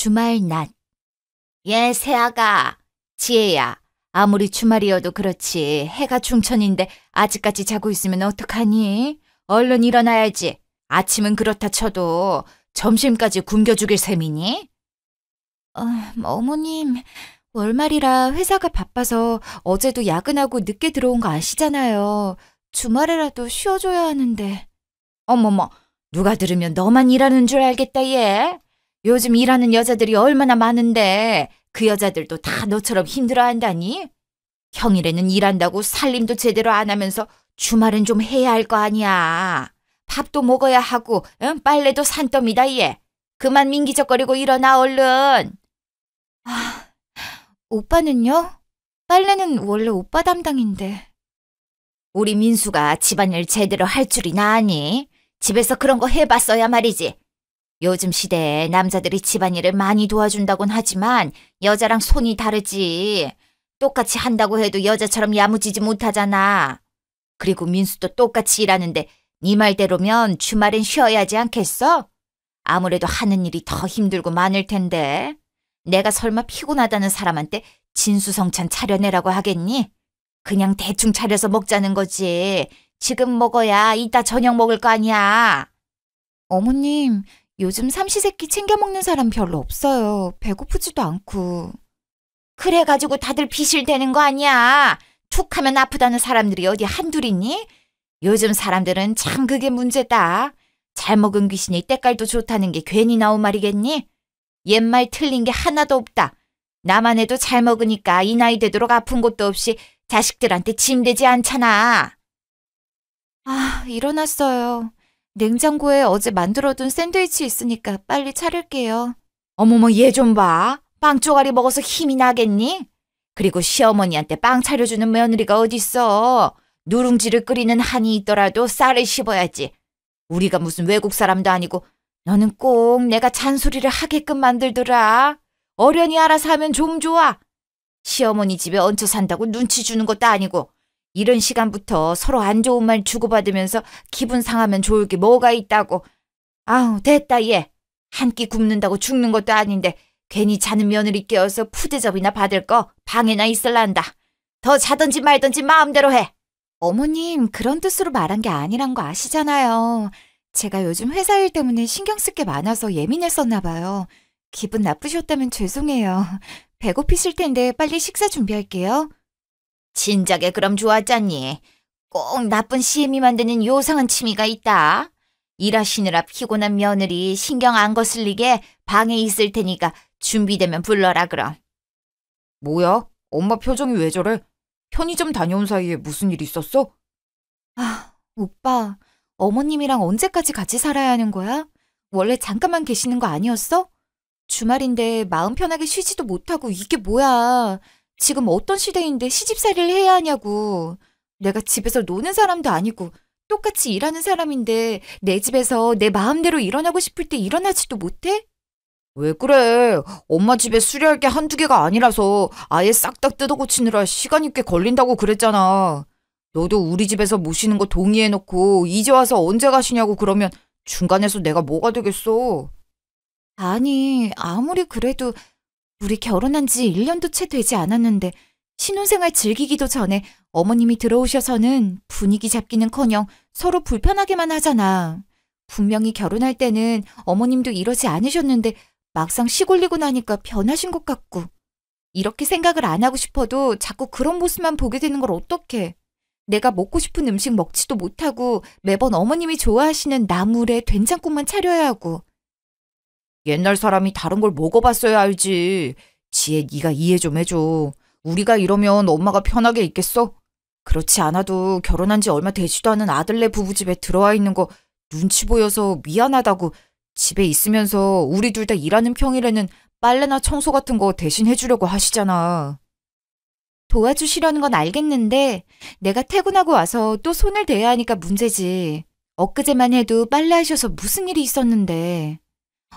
주말 낮. 얘 새아가, 지혜야. 아무리 주말이어도 그렇지 해가 중천인데 아직까지 자고 있으면 어떡하니? 얼른 일어나야지. 아침은 그렇다 쳐도 점심까지 굶겨 죽일 셈이니? 어머님, 월말이라 회사가 바빠서 어제도 야근하고 늦게 들어온 거 아시잖아요. 주말에라도 쉬어줘야 하는데. 어머머, 누가 들으면 너만 일하는 줄 알겠다 얘. 요즘 일하는 여자들이 얼마나 많은데 그 여자들도 다 너처럼 힘들어한다니? 평일에는 일한다고 살림도 제대로 안 하면서 주말은 좀 해야 할 거 아니야. 밥도 먹어야 하고 빨래도 산더미다 얘. 그만 민기적거리고 일어나 얼른. 오빠는요? 빨래는 원래 오빠 담당인데. 우리 민수가 집안일 제대로 할 줄이나 아니? 집에서 그런 거 해봤어야 말이지. 요즘 시대에 남자들이 집안일을 많이 도와준다곤 하지만 여자랑 손이 다르지. 똑같이 한다고 해도 여자처럼 야무지지 못하잖아. 그리고 민수도 똑같이 일하는데 네 말대로면 주말엔 쉬어야지 않겠어? 아무래도 하는 일이 더 힘들고 많을 텐데. 내가 설마 피곤하다는 사람한테 진수성찬 차려내라고 하겠니? 그냥 대충 차려서 먹자는 거지. 지금 먹어야 이따 저녁 먹을 거 아니야. 어머님, 요즘 삼시세끼 챙겨 먹는 사람 별로 없어요. 배고프지도 않고. 그래가지고 다들 비실대는 거 아니야. 툭 하면 아프다는 사람들이 어디 한둘이니? 요즘 사람들은 참 그게 문제다. 잘 먹은 귀신이 때깔도 좋다는 게 괜히 나온 말이겠니? 옛말 틀린 게 하나도 없다. 나만 해도 잘 먹으니까 이 나이 되도록 아픈 것도 없이 자식들한테 짐되지 않잖아. 일어났어요. 냉장고에 어제 만들어둔 샌드위치 있으니까 빨리 차릴게요. 어머머, 얘 좀 봐. 빵 쪼가리 먹어서 힘이 나겠니? 그리고 시어머니한테 빵 차려주는 며느리가 어딨어. 누룽지를 끓이는 한이 있더라도 쌀을 씹어야지. 우리가 무슨 외국 사람도 아니고 너는 꼭 내가 잔소리를 하게끔 만들더라. 어련히 알아서 하면 좀 좋아. 시어머니 집에 얹혀 산다고 눈치 주는 것도 아니고 이런 시간부터 서로 안 좋은 말 주고받으면서 기분 상하면 좋을 게 뭐가 있다고. 됐다 얘. 한 끼 굶는다고 죽는 것도 아닌데 괜히 자는 며느리 깨워서 푸대접이나 받을 거 방에나 있을란다. 더 자든지 말든지 마음대로 해. 어머님, 그런 뜻으로 말한 게 아니란 거 아시잖아요. 제가 요즘 회사 일 때문에 신경 쓸 게 많아서 예민했었나 봐요. 기분 나쁘셨다면 죄송해요. 배고프실 텐데 빨리 식사 준비할게요. 진작에 그럼 좋았잖니. 꼭 나쁜 시애미 만드는 요상한 취미가 있다. 일하시느라 피곤한 며느리 신경 안 거슬리게 방에 있을 테니까 준비되면 불러라 그럼. 뭐야? 엄마 표정이 왜 저래? 편의점 다녀온 사이에 무슨 일 있었어? 오빠, 어머님이랑 언제까지 같이 살아야 하는 거야? 원래 잠깐만 계시는 거 아니었어? 주말인데 마음 편하게 쉬지도 못하고 이게 뭐야. 지금 어떤 시대인데 시집살이를 해야 하냐고. 내가 집에서 노는 사람도 아니고 똑같이 일하는 사람인데 내 집에서 내 마음대로 일어나고 싶을 때 일어나지도 못해? 왜 그래? 엄마 집에 수리할 게 한두 개가 아니라서 아예 싹 다 뜯어 고치느라 시간이 꽤 걸린다고 그랬잖아. 너도 우리 집에서 모시는 거 동의해놓고 이제 와서 언제 가시냐고 그러면 중간에서 내가 뭐가 되겠어? 아니, 아무리 그래도 우리 결혼한 지 1년도 채 되지 않았는데 신혼생활 즐기기도 전에 어머님이 들어오셔서는 분위기 잡기는커녕 서로 불편하게만 하잖아. 분명히 결혼할 때는 어머님도 이러지 않으셨는데 막상 시골리고 나니까 변하신 것 같고. 이렇게 생각을 안 하고 싶어도 자꾸 그런 모습만 보게 되는 걸 어떡해. 내가 먹고 싶은 음식 먹지도 못하고 매번 어머님이 좋아하시는 나물에 된장국만 차려야 하고. 옛날 사람이 다른 걸 먹어봤어야 알지. 지혜, 네가 이해 좀 해줘. 우리가 이러면 엄마가 편하게 있겠어? 그렇지 않아도 결혼한 지 얼마 되지도 않은 아들네 부부집에 들어와 있는 거 눈치 보여서 미안하다고 집에 있으면서 우리 둘 다 일하는 평일에는 빨래나 청소 같은 거 대신 해주려고 하시잖아. 도와주시려는 건 알겠는데 내가 퇴근하고 와서 또 손을 대야 하니까 문제지. 엊그제만 해도 빨래하셔서 무슨 일이 있었는데.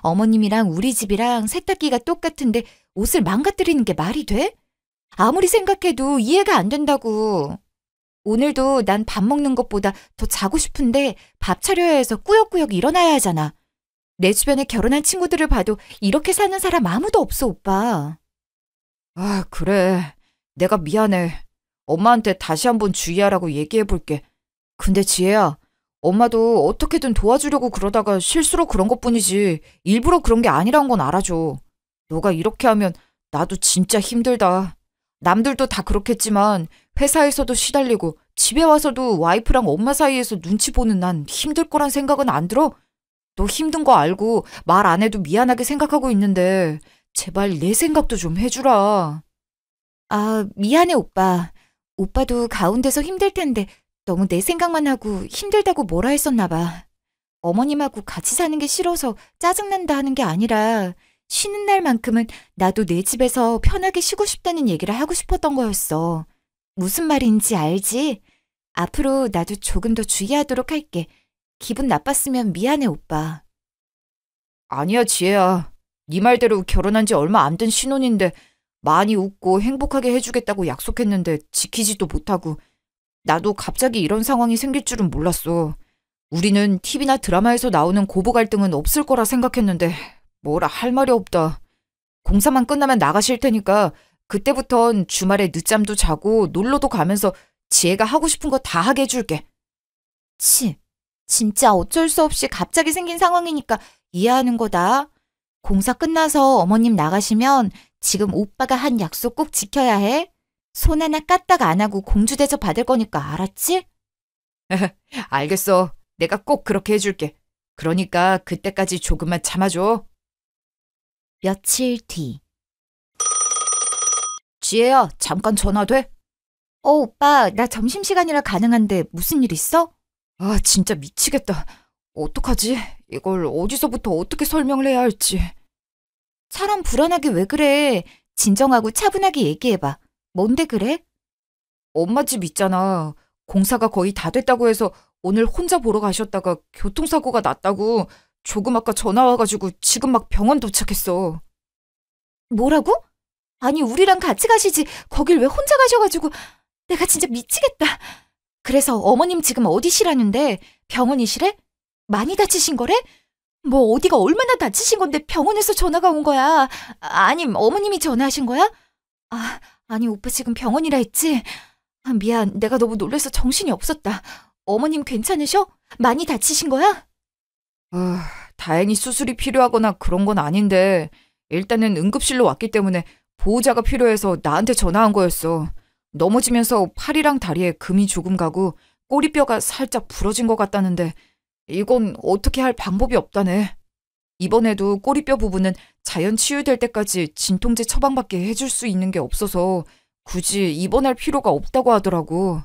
어머님이랑 우리 집이랑 세탁기가 똑같은데 옷을 망가뜨리는 게 말이 돼? 아무리 생각해도 이해가 안 된다고. 오늘도 난 밥 먹는 것보다 더 자고 싶은데 밥 차려야 해서 꾸역꾸역 일어나야 하잖아. 내 주변에 결혼한 친구들을 봐도 이렇게 사는 사람 아무도 없어, 오빠. 아, 그래. 내가 미안해. 엄마한테 다시 한번 주의하라고 얘기해볼게. 근데 지혜야, 엄마도 어떻게든 도와주려고 그러다가 실수로 그런 것뿐이지 일부러 그런 게 아니란 건 알아줘. 너가 이렇게 하면 나도 진짜 힘들다. 남들도 다 그렇겠지만 회사에서도 시달리고 집에 와서도 와이프랑 엄마 사이에서 눈치 보는 난 힘들 거란 생각은 안 들어? 너 힘든 거 알고 말 안 해도 미안하게 생각하고 있는데 제발 내 생각도 좀 해주라. 아, 미안해, 오빠. 오빠도 가운데서 힘들 텐데 너무 내 생각만 하고 힘들다고 뭐라 했었나 봐. 어머님하고 같이 사는 게 싫어서 짜증난다 하는 게 아니라 쉬는 날만큼은 나도 내 집에서 편하게 쉬고 싶다는 얘기를 하고 싶었던 거였어. 무슨 말인지 알지? 앞으로 나도 조금 더 주의하도록 할게. 기분 나빴으면 미안해, 오빠. 아니야, 지혜야. 네 말대로 결혼한 지 얼마 안 된 신혼인데 많이 웃고 행복하게 해주겠다고 약속했는데 지키지도 못하고 나도 갑자기 이런 상황이 생길 줄은 몰랐어. 우리는 TV나 드라마에서 나오는 고부 갈등은 없을 거라 생각했는데 뭐라 할 말이 없다. 공사만 끝나면 나가실 테니까 그때부턴 주말에 늦잠도 자고 놀러도 가면서 지혜가 하고 싶은 거 다 하게 해줄게. 진짜 어쩔 수 없이 갑자기 생긴 상황이니까 이해하는 거다. 공사 끝나서 어머님 나가시면 지금 오빠가 한 약속 꼭 지켜야 해. 손 하나 까딱 안 하고 공주 대접 받을 거니까 알았지? 알겠어. 내가 꼭 그렇게 해줄게. 그러니까 그때까지 조금만 참아줘. 며칠 뒤. 지혜야, 잠깐 전화 돼? 오빠, 나 점심시간이라 가능한데 무슨 일 있어? 아, 진짜 미치겠다. 어떡하지? 이걸 어디서부터 어떻게 설명을 해야 할지. 사람 불안하게 왜 그래? 진정하고 차분하게 얘기해봐. 뭔데 그래? 엄마 집 있잖아. 공사가 거의 다 됐다고 해서 오늘 혼자 보러 가셨다가 교통사고가 났다고 조금 아까 전화 와가지고 지금 막 병원 도착했어. 뭐라고? 아니, 우리랑 같이 가시지. 거길 왜 혼자 가셔가지고. 내가 진짜 미치겠다. 그래서 어머님 지금 어디시라는데? 병원이시래? 많이 다치신 거래? 뭐 어디가 얼마나 다치신 건데 병원에서 전화가 온 거야? 아님 어머님이 전화하신 거야? 아니 오빠 지금 병원이라 했지? 미안, 내가 너무 놀라서 정신이 없었다. 어머님 괜찮으셔? 많이 다치신 거야? 다행히 수술이 필요하거나 그런 건 아닌데 일단은 응급실로 왔기 때문에 보호자가 필요해서 나한테 전화한 거였어. 넘어지면서 팔이랑 다리에 금이 조금 가고 꼬리뼈가 살짝 부러진 것 같다는데 이건 어떻게 할 방법이 없다네. 이번에도 꼬리뼈 부분은 자연 치유될 때까지 진통제 처방밖에 해줄 수 있는 게 없어서 굳이 입원할 필요가 없다고 하더라고.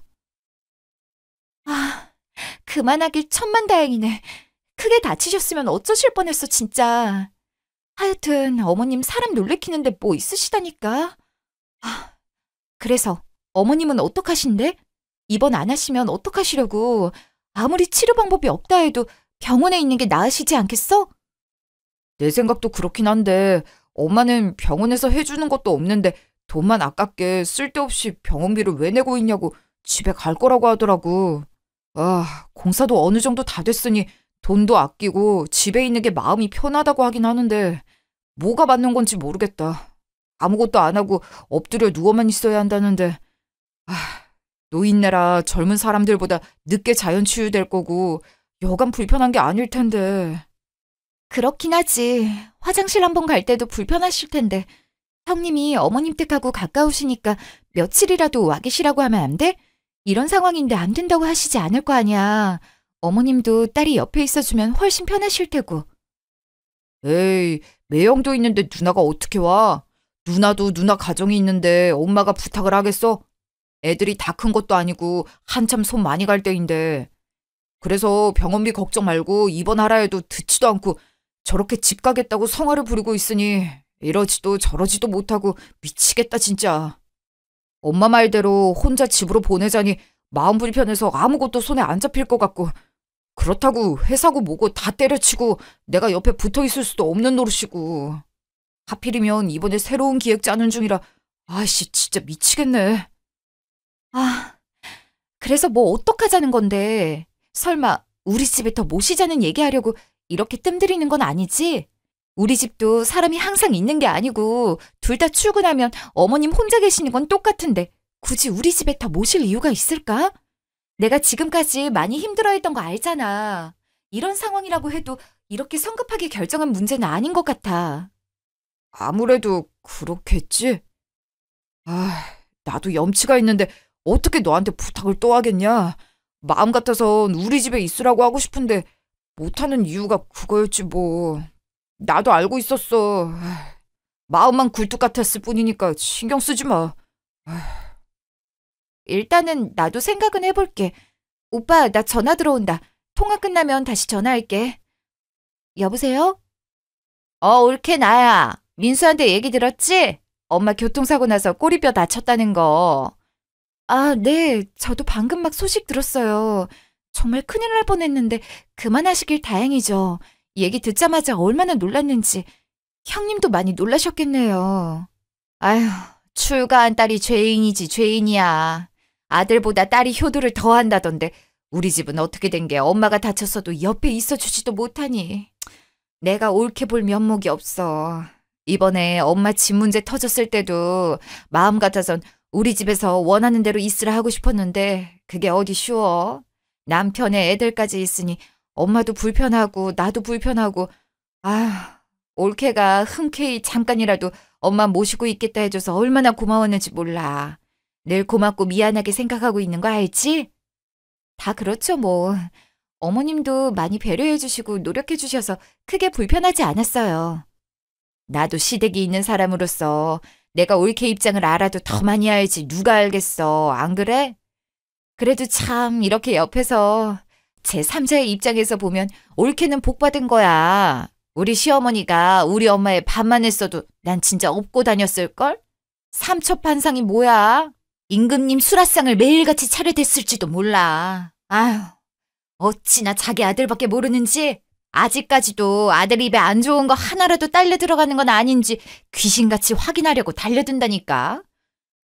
그만하길 천만다행이네. 크게 다치셨으면 어쩌실 뻔했어 진짜. 하여튼 어머님 사람 놀래키는데 뭐 있으시다니까. 그래서 어머님은 어떡하신대? 입원 안 하시면 어떡하시려고. 아무리 치료 방법이 없다 해도 병원에 있는 게 나으시지 않겠어? 내 생각도 그렇긴 한데 엄마는 병원에서 해주는 것도 없는데 돈만 아깝게 쓸데없이 병원비를 왜 내고 있냐고 집에 갈 거라고 하더라고. 공사도 어느 정도 다 됐으니 돈도 아끼고 집에 있는 게 마음이 편하다고 하긴 하는데 뭐가 맞는 건지 모르겠다. 아무것도 안 하고 엎드려 누워만 있어야 한다는데 노인네라 젊은 사람들보다 늦게 자연 치유될 거고 여간 불편한 게 아닐 텐데. 그렇긴 하지. 화장실 한번 갈 때도 불편하실 텐데. 형님이 어머님 댁하고 가까우시니까 며칠이라도 와 계시라고 하면 안 돼? 이런 상황인데 안 된다고 하시지 않을 거 아니야. 어머님도 딸이 옆에 있어주면 훨씬 편하실 테고. 에이, 매형도 있는데 누나가 어떻게 와? 누나도 누나 가정이 있는데 엄마가 부탁을 하겠어? 애들이 다 큰 것도 아니고 한참 손 많이 갈 때인데. 그래서 병원비 걱정 말고 입원하라 해도 듣지도 않고 저렇게 집 가겠다고 성화를 부리고 있으니 이러지도 저러지도 못하고 미치겠다 진짜. 엄마 말대로 혼자 집으로 보내자니 마음 불편해서 아무것도 손에 안 잡힐 것 같고 그렇다고 회사고 뭐고 다 때려치고 내가 옆에 붙어 있을 수도 없는 노릇이고 하필이면 이번에 새로운 기획 짜는 중이라 아이씨 진짜 미치겠네. 그래서 뭐 어떡하자는 건데. 설마 우리 집에 더 모시자는 얘기하려고 이렇게 뜸들이는 건 아니지? 우리 집도 사람이 항상 있는 게 아니고 둘 다 출근하면 어머님 혼자 계시는 건 똑같은데 굳이 우리 집에 다 모실 이유가 있을까? 내가 지금까지 많이 힘들어했던 거 알잖아. 이런 상황이라고 해도 이렇게 성급하게 결정한 문제는 아닌 것 같아. 아무래도 그렇겠지? 나도 염치가 있는데 어떻게 너한테 부탁을 또 하겠냐? 마음 같아선 우리 집에 있으라고 하고 싶은데 못하는 이유가 그거였지 뭐. 나도 알고 있었어. 마음만 굴뚝 같았을 뿐이니까 신경 쓰지 마. 일단은 나도 생각은 해볼게. 오빠, 나 전화 들어온다. 통화 끝나면 다시 전화할게. 여보세요? 올케 나야. 민수한테 얘기 들었지? 엄마 교통사고 나서 꼬리뼈 다쳤다는 거. 아, 네. 저도 방금 막 소식 들었어요. 정말 큰일 날 뻔했는데 그만하시길 다행이죠. 얘기 듣자마자 얼마나 놀랐는지. 형님도 많이 놀라셨겠네요. 아휴, 출가한 딸이 죄인이지 죄인이야. 아들보다 딸이 효도를 더 한다던데 우리 집은 어떻게 된 게 엄마가 다쳤어도 옆에 있어주지도 못하니. 내가 옳게 볼 면목이 없어. 이번에 엄마 집 문제 터졌을 때도 마음 같아선 우리 집에서 원하는 대로 있으라 하고 싶었는데 그게 어디 쉬워. 남편의 애들까지 있으니 엄마도 불편하고 나도 불편하고. 아휴, 올케가 흔쾌히 잠깐이라도 엄마 모시고 있겠다 해줘서 얼마나 고마웠는지 몰라. 늘 고맙고 미안하게 생각하고 있는 거 알지? 다 그렇죠 뭐. 어머님도 많이 배려해 주시고 노력해 주셔서 크게 불편하지 않았어요. 나도 시댁이 있는 사람으로서 내가 올케 입장을 알아도 더 많이 알지 누가 알겠어. 안 그래? 그래도 참 이렇게 옆에서 제3자의 입장에서 보면 올케는 복받은 거야. 우리 시어머니가 우리 엄마의 반만 했어도 난 진짜 업고 다녔을걸? 삼첩한상이 뭐야? 임금님 수라상을 매일같이 차려댔을지도 몰라. 아휴, 어찌나 자기 아들밖에 모르는지. 아직까지도 아들 입에 안 좋은 거 하나라도 딸려 들어가는 건 아닌지 귀신같이 확인하려고 달려든다니까.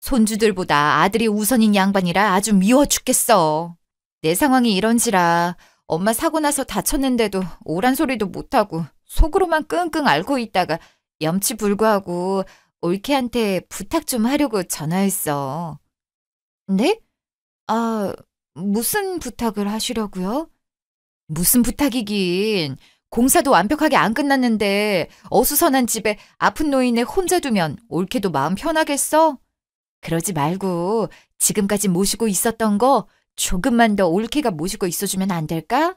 손주들보다 아들이 우선인 양반이라 아주 미워 죽겠어. 내 상황이 이런지라 엄마 사고 나서 다쳤는데도 오란 소리도 못하고 속으로만 끙끙 앓고 있다가 염치불구하고 올케한테 부탁 좀 하려고 전화했어. 네? 무슨 부탁을 하시려고요? 무슨 부탁이긴. 공사도 완벽하게 안 끝났는데 어수선한 집에 아픈 노인을 혼자 두면 올케도 마음 편하겠어? 그러지 말고 지금까지 모시고 있었던 거 조금만 더 올케가 모시고 있어주면 안 될까?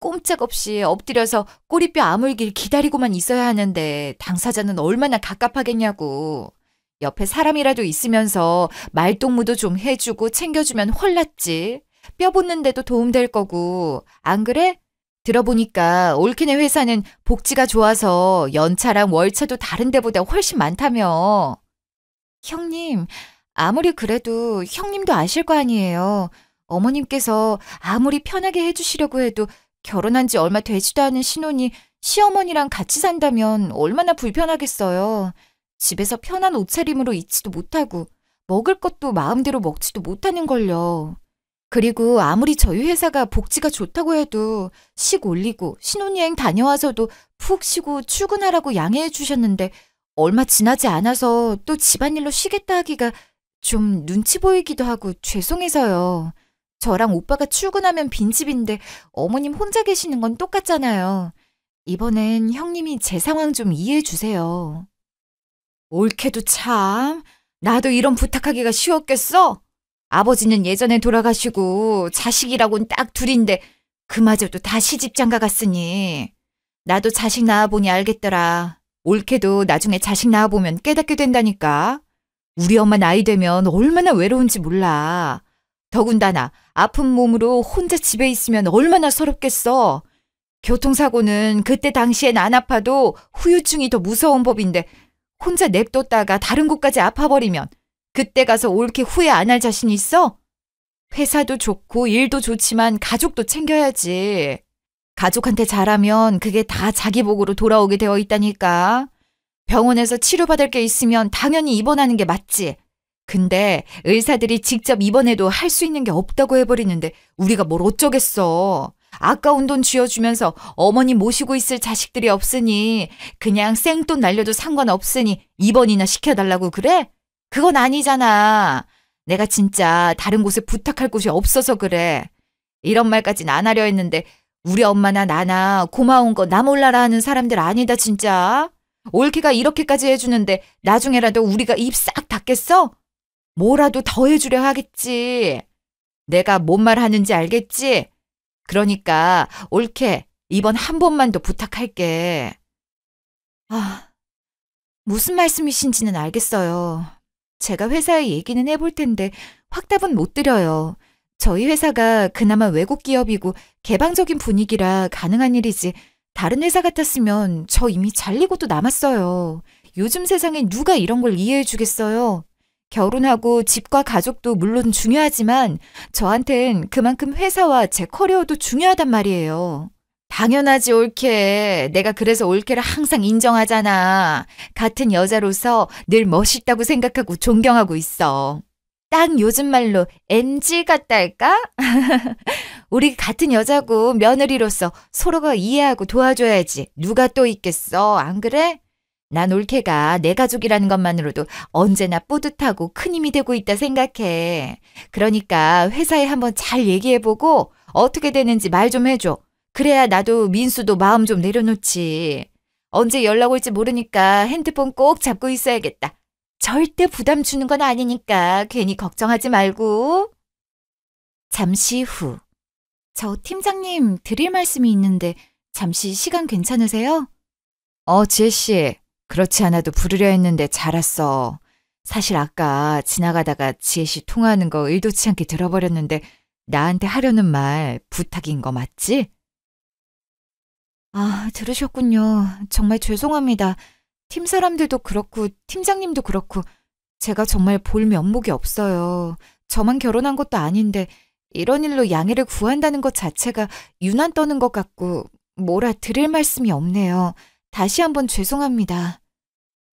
꼼짝없이 엎드려서 꼬리뼈 아물길 기다리고만 있어야 하는데 당사자는 얼마나 갑갑하겠냐고. 옆에 사람이라도 있으면서 말동무도 좀 해주고 챙겨주면 홀랐지. 뼈 붙는데도 도움될 거고. 안 그래? 들어보니까 올케네 회사는 복지가 좋아서 연차랑 월차도 다른 데보다 훨씬 많다며. 형님, 아무리 그래도 형님도 아실 거 아니에요. 어머님께서 아무리 편하게 해주시려고 해도 결혼한 지 얼마 되지도 않은 신혼이 시어머니랑 같이 산다면 얼마나 불편하겠어요. 집에서 편한 옷차림으로 있지도 못하고 먹을 것도 마음대로 먹지도 못하는 걸요. 그리고 아무리 저희 회사가 복지가 좋다고 해도 식 올리고 신혼여행 다녀와서도 푹 쉬고 출근하라고 양해해 주셨는데 얼마 지나지 않아서 또 집안일로 쉬겠다 하기가 좀 눈치 보이기도 하고 죄송해서요. 저랑 오빠가 출근하면 빈집인데 어머님 혼자 계시는 건 똑같잖아요. 이번엔 형님이 제 상황 좀 이해해 주세요. 올케도 참, 나도 이런 부탁하기가 쉬웠겠어? 아버지는 예전에 돌아가시고 자식이라곤 딱 둘인데 그마저도 다 시집장가 갔으니. 나도 자식 낳아보니 알겠더라. 올케도 나중에 자식 낳아보면 깨닫게 된다니까. 우리 엄마 나이 되면 얼마나 외로운지 몰라. 더군다나 아픈 몸으로 혼자 집에 있으면 얼마나 서럽겠어. 교통사고는 그때 당시엔 안 아파도 후유증이 더 무서운 법인데 혼자 냅뒀다가 다른 곳까지 아파버리면 그때 가서 올케 후회 안 할 자신 있어? 회사도 좋고 일도 좋지만 가족도 챙겨야지. 가족한테 잘하면 그게 다 자기 복으로 돌아오게 되어 있다니까. 병원에서 치료받을 게 있으면 당연히 입원하는 게 맞지. 근데 의사들이 직접 입원해도 할 수 있는 게 없다고 해버리는데 우리가 뭘 어쩌겠어. 아까운 돈 쥐어주면서 어머니 모시고 있을 자식들이 없으니 그냥 생돈 날려도 상관없으니 입원이나 시켜달라고 그래? 그건 아니잖아. 내가 진짜 다른 곳에 부탁할 곳이 없어서 그래. 이런 말까진 안 하려 했는데 우리 엄마나 나나 고마운 거 나 몰라라 하는 사람들 아니다 진짜. 올케가 이렇게까지 해주는데 나중에라도 우리가 입 싹 닫겠어? 뭐라도 더 해주려 하겠지. 내가 뭔 말 하는지 알겠지? 그러니까 올케 이번 한 번만 더 부탁할게. 아, 무슨 말씀이신지는 알겠어요. 제가 회사에 얘기는 해볼 텐데 확답은 못 드려요. 저희 회사가 그나마 외국 기업이고 개방적인 분위기라 가능한 일이지 다른 회사 같았으면 저 이미 잘리고도 남았어요. 요즘 세상에 누가 이런 걸 이해해 주겠어요. 결혼하고 집과 가족도 물론 중요하지만 저한텐 그만큼 회사와 제 커리어도 중요하단 말이에요. 당연하지 올케. 내가 그래서 올케를 항상 인정하잖아. 같은 여자로서 늘 멋있다고 생각하고 존경하고 있어. 딱 요즘 말로 MG 같다 할까? 우리 같은 여자고 며느리로서 서로가 이해하고 도와줘야지. 누가 또 있겠어. 안 그래? 난 올케가 내 가족이라는 것만으로도 언제나 뿌듯하고 큰 힘이 되고 있다 생각해. 그러니까 회사에 한번 잘 얘기해보고 어떻게 되는지 말 좀 해줘. 그래야 나도 민수도 마음 좀 내려놓지. 언제 연락 올지 모르니까 핸드폰 꼭 잡고 있어야겠다. 절대 부담 주는 건 아니니까 괜히 걱정하지 말고. 잠시 후. 저 팀장님 드릴 말씀이 있는데 잠시 시간 괜찮으세요? 지혜씨. 그렇지 않아도 부르려 했는데 잘 왔어. 사실 아까 지나가다가 지혜씨 통화하는 거 의도치 않게 들어버렸는데 나한테 하려는 말 부탁인 거 맞지? 아, 들으셨군요. 정말 죄송합니다. 팀 사람들도 그렇고 팀장님도 그렇고 제가 정말 볼 면목이 없어요. 저만 결혼한 것도 아닌데 이런 일로 양해를 구한다는 것 자체가 유난 떠는 것 같고 뭐라 드릴 말씀이 없네요. 다시 한번 죄송합니다.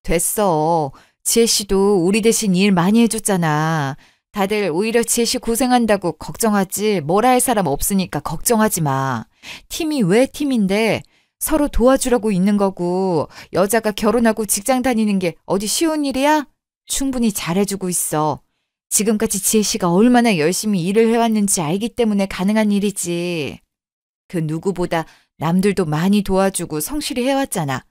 됐어. 지혜씨도 우리 대신 일 많이 해줬잖아. 다들 오히려 지혜씨 고생한다고 걱정하지 뭐라 할 사람 없으니까 걱정하지 마. 팀이 왜 팀인데 서로 도와주려고 있는 거고 여자가 결혼하고 직장 다니는 게 어디 쉬운 일이야? 충분히 잘해주고 있어. 지금까지 지혜씨가 얼마나 열심히 일을 해왔는지 알기 때문에 가능한 일이지. 그 누구보다 남들도 많이 도와주고 성실히 해왔잖아.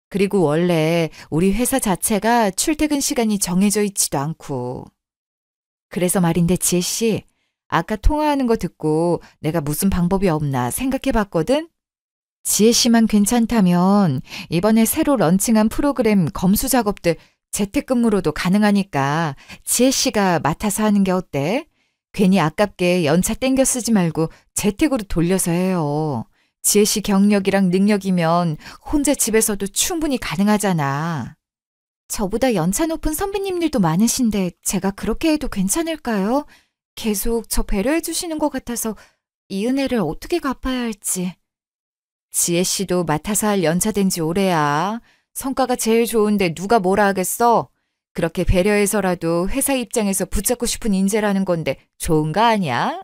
그리고 원래 우리 회사 자체가 출퇴근 시간이 정해져 있지도 않고. 그래서 말인데 지혜씨, 아까 통화하는 거 듣고 내가 무슨 방법이 없나 생각해 봤거든? 지혜씨만 괜찮다면 이번에 새로 런칭한 프로그램 검수 작업들 재택근무로도 가능하니까 지혜씨가 맡아서 하는 게 어때? 괜히 아깝게 연차 땡겨 쓰지 말고 재택으로 돌려서 해요. 지혜씨 경력이랑 능력이면 혼자 집에서도 충분히 가능하잖아. 저보다 연차 높은 선배님들도 많으신데 제가 그렇게 해도 괜찮을까요? 계속 저 배려해 주시는 것 같아서 이 은혜를 어떻게 갚아야 할지. 지혜씨도 맡아서 할 연차 된 지 오래야. 성과가 제일 좋은데 누가 뭐라 하겠어? 그렇게 배려해서라도 회사 입장에서 붙잡고 싶은 인재라는 건데 좋은 거 아니야?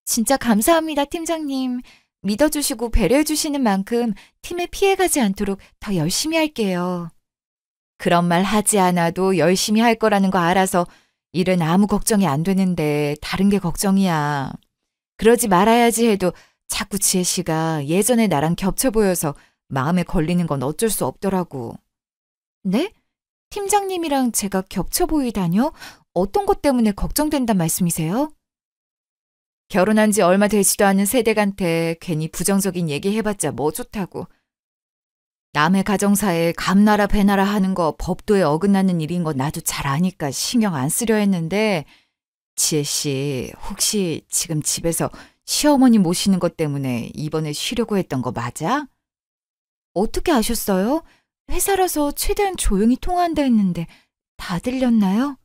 진짜 감사합니다, 팀장님. 믿어주시고 배려해주시는 만큼 팀에 피해가지 않도록 더 열심히 할게요. 그런 말 하지 않아도 열심히 할 거라는 거 알아서 일은 아무 걱정이 안 되는데 다른 게 걱정이야. 그러지 말아야지 해도 자꾸 지혜씨가 예전에 나랑 겹쳐 보여서 마음에 걸리는 건 어쩔 수 없더라고. 네? 팀장님이랑 제가 겹쳐 보이다뇨? 어떤 것 때문에 걱정된단 말씀이세요? 결혼한 지 얼마 되지도 않은 세댁한테 괜히 부정적인 얘기 해봤자 뭐 좋다고. 남의 가정사에 감나라 배나라 하는 거 법도에 어긋나는 일인 거 나도 잘 아니까 신경 안 쓰려 했는데 지혜씨 혹시 지금 집에서 시어머니 모시는 것 때문에 이번에 쉬려고 했던 거 맞아? 어떻게 아셨어요? 회사라서 최대한 조용히 통화한다 했는데 다 들렸나요?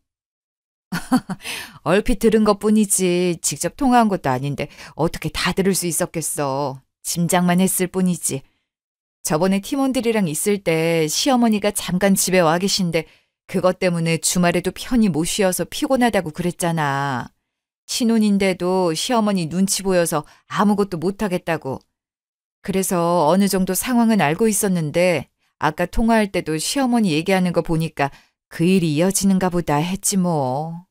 얼핏 들은 것뿐이지 직접 통화한 것도 아닌데 어떻게 다 들을 수 있었겠어. 짐작만 했을 뿐이지. 저번에 팀원들이랑 있을 때 시어머니가 잠깐 집에 와 계신데 그것 때문에 주말에도 편히 못 쉬어서 피곤하다고 그랬잖아. 신혼인데도 시어머니 눈치 보여서 아무것도 못하겠다고. 그래서 어느 정도 상황은 알고 있었는데 아까 통화할 때도 시어머니 얘기하는 거 보니까 그 일이 이어지는가 보다 했지 뭐.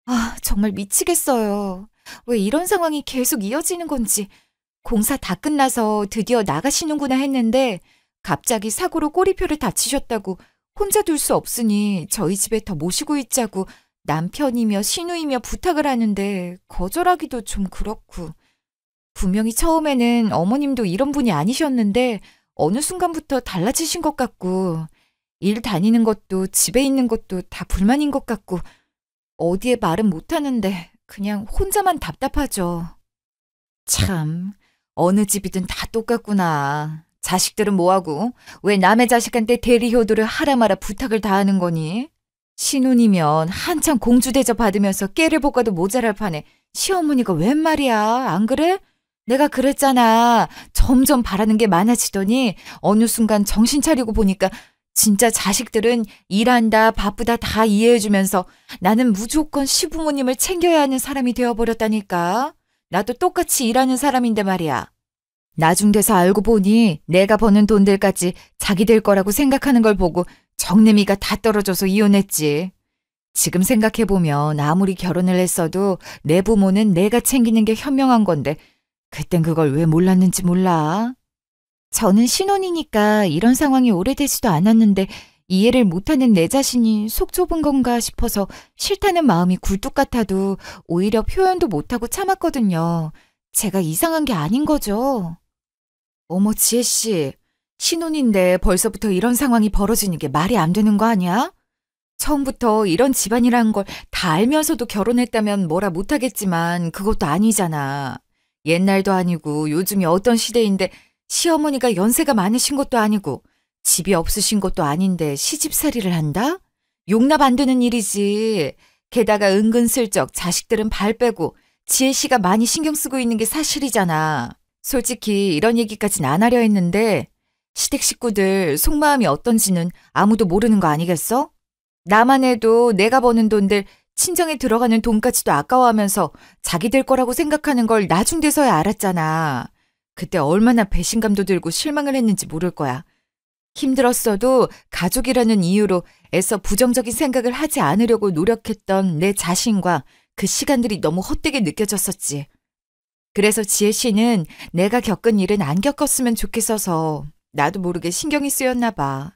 아, 정말 미치겠어요. 왜 이런 상황이 계속 이어지는 건지. 공사 다 끝나서 드디어 나가시는구나 했는데 갑자기 사고로 꼬리표를 다치셨다고 혼자 둘 수 없으니 저희 집에 더 모시고 있자고 남편이며 시누이며 부탁을 하는데 거절하기도 좀 그렇고. 분명히 처음에는 어머님도 이런 분이 아니셨는데 어느 순간부터 달라지신 것 같고 일 다니는 것도 집에 있는 것도 다 불만인 것 같고 어디에 말은 못하는데 그냥 혼자만 답답하죠. 참, 어느 집이든 다 똑같구나. 자식들은 뭐하고 왜 남의 자식한테 대리효도를 하라 마라 부탁을 다 하는 거니? 신혼이면 한참 공주 대접 받으면서 깨를 볶아도 모자랄 판에 시어머니가 웬 말이야, 안 그래? 내가 그랬잖아. 점점 바라는 게 많아지더니 어느 순간 정신 차리고 보니까 진짜 자식들은 일한다, 바쁘다 다 이해해주면서 나는 무조건 시부모님을 챙겨야 하는 사람이 되어버렸다니까. 나도 똑같이 일하는 사람인데 말이야. 나중 돼서 알고 보니 내가 버는 돈들까지 자기들 거라고 생각하는 걸 보고 정내미가 다 떨어져서 이혼했지. 지금 생각해보면 아무리 결혼을 했어도 내 부모는 내가 챙기는 게 현명한 건데 그땐 그걸 왜 몰랐는지 몰라. 저는 신혼이니까 이런 상황이 오래되지도 않았는데 이해를 못하는 내 자신이 속 좁은 건가 싶어서 싫다는 마음이 굴뚝 같아도 오히려 표현도 못하고 참았거든요. 제가 이상한 게 아닌 거죠. 어머, 지혜씨. 신혼인데 벌써부터 이런 상황이 벌어지는 게 말이 안 되는 거 아니야? 처음부터 이런 집안이라는 걸 다 알면서도 결혼했다면 뭐라 못하겠지만 그것도 아니잖아. 옛날도 아니고 요즘이 어떤 시대인데 시어머니가 연세가 많으신 것도 아니고 집이 없으신 것도 아닌데 시집살이를 한다? 용납 안 되는 일이지. 게다가 은근슬쩍 자식들은 발 빼고 지혜 씨가 많이 신경 쓰고 있는 게 사실이잖아. 솔직히 이런 얘기까진 안 하려 했는데 시댁 식구들 속마음이 어떤지는 아무도 모르는 거 아니겠어? 나만 해도 내가 버는 돈들 친정에 들어가는 돈까지도 아까워하면서 자기들 거라고 생각하는 걸 나중 돼서야 알았잖아. 그때 얼마나 배신감도 들고 실망을 했는지 모를 거야. 힘들었어도 가족이라는 이유로 애써 부정적인 생각을 하지 않으려고 노력했던 내 자신과 그 시간들이 너무 헛되게 느껴졌었지. 그래서 지혜 씨는 내가 겪은 일은 안 겪었으면 좋겠어서 나도 모르게 신경이 쓰였나 봐.